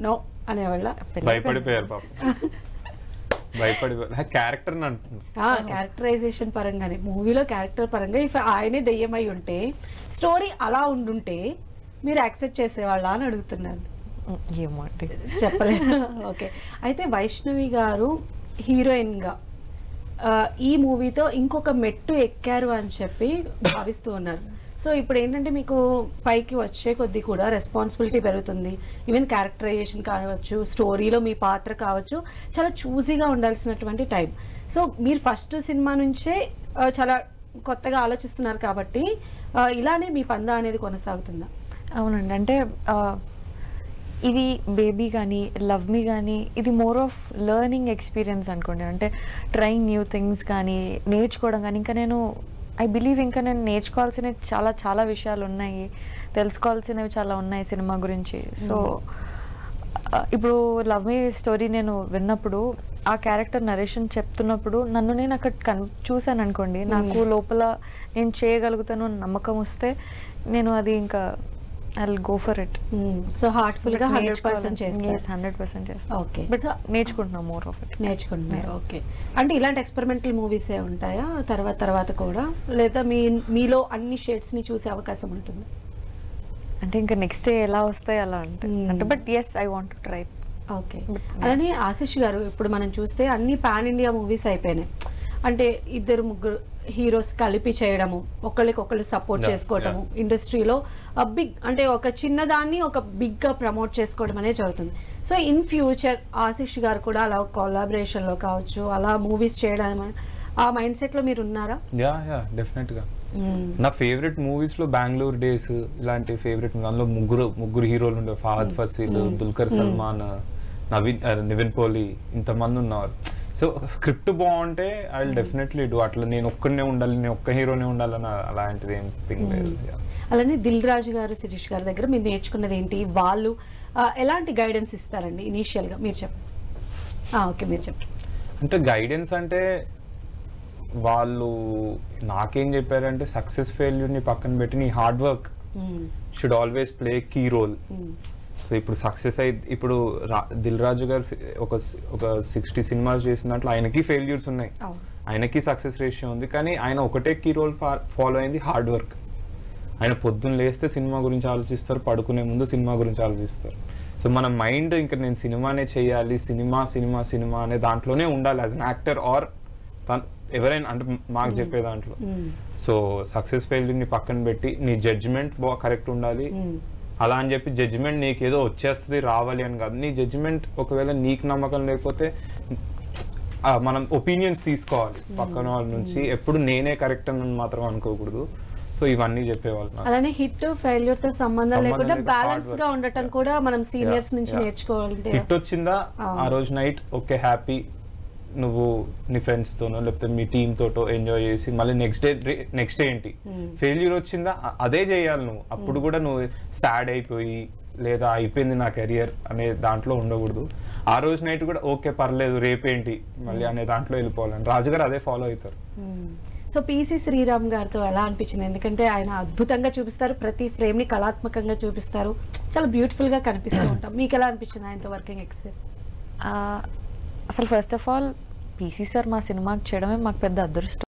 No అనేవాళ్ళ భయపడిపోయారు పాపం. భయపడిపోయారు character అంటున్నారు. Characterisation పరంగానే మూవీలో క్యారెక్టర్ పరంగా ఇఫ్ ఆయనే దెయ్యమై ఉంటే స్టోరీ అలా ఉండుంటే మీరు యాక్సెప్ట్ చేసేవాళ్ళ అని అడుగుతున్నాను. ఏమో చెప్పలేదు. ఓకే, అయితే వైష్ణవి గారు హీరోయిన్ గా ఈ మూవీతో ఇంకొక మెట్టు ఎక్కారు అని చెప్పి భావిస్తూ ఉన్నారు. సో ఇప్పుడు ఏంటంటే మీకు పైకి వచ్చే కొద్దీ కూడా రెస్పాన్సిబిలిటీ పెరుగుతుంది. ఈవెన్ క్యారెక్టరైజేషన్ కావచ్చు, స్టోరీలో మీ పాత్ర కావచ్చు, చాలా చూజీగా ఉండాల్సినటువంటి టైం. సో మీరు ఫస్ట్ సినిమా నుంచే చాలా కొత్తగా ఆలోచిస్తున్నారు కాబట్టి ఇలానే మీ పందా అనేది కొనసాగుతుందా? అవునండి, అంటే ఇది బేబీ కానీ లవ్ మీ కానీ ఇది మోర్ ఆఫ్ లెర్నింగ్ ఎక్స్పీరియన్స్ అనుకోండి. అంటే ట్రైయింగ్ న్యూ థింగ్స్ కానీ నేర్చుకోవడం కానీ, ఇంకా నేను ఐ బిలీవ్ ఇంకా నేను నేర్చుకోవాల్సినవి చాలా చాలా విషయాలు ఉన్నాయి, తెలుసుకోవాల్సినవి చాలా ఉన్నాయి సినిమా గురించి. సో ఇప్పుడు లవ్ మీ స్టోరీ నేను విన్నప్పుడు ఆ క్యారెక్టర్ నరేషన్ చెప్తున్నప్పుడు నన్ను నేను అక్కడ చూశాను అనుకోండి, నాకు లోపల నేను చేయగలుగుతాను నమ్మకం వస్తే నేను అది ఇంకా I'll go for it. So heartful గా 100% చేస్తారు. 100% చేస్తాను. ఓకే, బట్ నేర్చుకుంటున్నాం మోర్ ఆఫ్ ఇట్. నేర్చుకుంటున్నారు. ఓకే, అంటే ఇలాంటి ఎక్స్పెరిమెంటల్ మూవీస్ ఏ ఉంటాయా తర్వాత కూడా, లేదా మీలో అన్ని షేడ్స్ ని చూసే అవకాశం ఉంటుంది? అంటే ఇంకా నెక్స్ట్ డే ఎలా వస్తాయి అలా అంటే but yes I want to try. Okay, అలానే ఆశిష్ గారు ఇప్పుడు మనం చూస్తే అన్ని పాన్ ఇండియా మూవీస్ అయిపోయినాయి. అంటే ఇద్దరు ముగ్గురు హీరోస్ కలిపి చేయడము, ఒకళ్ళకొకళ్ళు సపోర్ట్ చేసుకోవటము, ఇండస్ట్రీలో బిగ్ అంటే ఒక చిన్నదాన్ని ఒక బిగ్ గా ప్రమోట్ చేసుకోవడం అనేది జరుగుతుంది. సో ఇన్ ఫ్యూచర్ ఆశిష్ గారు కూడా అలా కొలాబరేషన్ లో కావచ్చు, అలా మూవీస్ చేయడం ఆ మైండ్ సెట్ లో మీరు ఉన్నారా? యా డెఫినెట్ గా. నా ఫేవరెట్ మూవీస్ లో బెంగళూరు డేస్ ఇలాంటి ఫేవరెట్, అందులో ముగ్గురు హీరోలు ఉండే, ఫహద్ ఫసీల్, దుల్కర్ సల్మాన్, నివిన్ పోలి, ఇంతమంది ఉన్నారు. సో స్క్రిప్ట్ బాగుంటే ఐ విల్ డెఫినెట్లీ డూ. అట్లా నేను ఒక్కనే ఉండాలి, నేను ఒక్క హీరోనే ఉండాలని అలాంటిది ఏం థింగ్ లేదు. అలానే దిల్ రాజు గారు, శిరీష్ గారి దగ్గర మీరు నేర్చుకున్నది ఏంటి? వాళ్ళు ఎలాంటి గైడెన్స్ ఇస్తారండి ఇనీషియల్ గా? మీరు చెప్పండి. ఓకే, మీరు చెప్పండి. అంటే గైడెన్స్ అంటే వాళ్ళు నాకేం చెప్పారంటే సక్సెస్ ఫెయిల్యూర్ ని పక్కన పెట్టి నీ hard work should always play key role. So ఇప్పుడు సక్సెస్ అయితే ఇప్పుడు దిల్ రాజు గారు ఒక 60 సినిమాలు చేసిన దాంట్లో ఆయనకి ఫెయిల్యూర్స్ ఉన్నాయి, ఆయనకి సక్సెస్ రేషియో ఉంది, కానీ ఆయన ఒకటే కీ రోల్ ఫాలో అయింది, హార్డ్ వర్క్. ఆయన పొద్దున్న లేస్తే సినిమా గురించి ఆలోచిస్తారు, పడుకునే ముందు సినిమా గురించి ఆలోచిస్తారు. సో మన మైండ్ ఇంకా నేను సినిమానే చేయాలి, సినిమా అనే దాంట్లోనే ఉండాలి యాజ్ అన్ యాక్టర్ ఆర్ ఎవరైనా, అంటే మాకు చెప్పే దాంట్లో. సో సక్సెస్ ఫెయిల్యూర్ ని పక్కన పెట్టి నీ జడ్జిమెంట్ కరెక్ట్ ఉండాలి. అలా అని చెప్పి జడ్జిమెంట్ నీకు ఏదో వచ్చేస్తుంది రావాలి అని కాదు. నీ జడ్జిమెంట్ ఒకవేళ నీకు నమ్మకం లేకపోతే మనం ఒపీనియన్స్ తీసుకోవాలి పక్కన వాళ్ళ నుంచి. ఎప్పుడు నేనే కరెక్ట్ అని మాత్రం అనుకోకూడదు. సో ఇవన్నీ చెప్పేవాళ్ళు. అలానే హిట్ ఫెయిల్యూర్ తో సంబంధం లేకుండా బ్యాలెన్స్ గా ఉండటం కూడా మనం సీనియర్స్ నుంచి నేర్చుకోవాలి. హిట్ వచ్చిందా ఆ రోజు నైట్ ఓకే హ్యాపీ, నువ్వు నీ ఫ్రెండ్స్ తోనో లేకపోతే మీ టీమ్ తోటో ఎంజాయ్ చేసి మళ్ళీ నెక్స్ట్ డే ఏంటి. ఫెయిల్యూర్ వచ్చిందా అదే చేయాలి నువ్వు. అప్పుడు కూడా నువ్వు సాడ్ అయిపోయి లేదా అయిపోయింది నా కెరియర్ అనే దాంట్లో ఉండకూడదు. ఆ రోజు నైట్ కూడా ఓకే పర్లేదు రేపేంటి మళ్ళీ అనే దాంట్లో వెళ్ళిపోవాలని రాజుగారు అదే ఫాలో అవుతారు. సో పిసి శ్రీరామ్ గారితో ఎలా అనిపించింది? ఎందుకంటే ఆయన అద్భుతంగా చూపిస్తారు, ప్రతి ఫ్రేమ్ ని కళాత్మకంగా చూపిస్తారు, చాలా బ్యూటిఫుల్ గా కనిపిస్తూ ఉంటాం. మీకు ఎలా అనిపించింది ఆయనతో వర్కింగ్ ఎక్స్పీరియన్స్? అసలు first of all PC sir మా సినిమాకి చేయడమే మాకు పెద్ద అదృష్టం.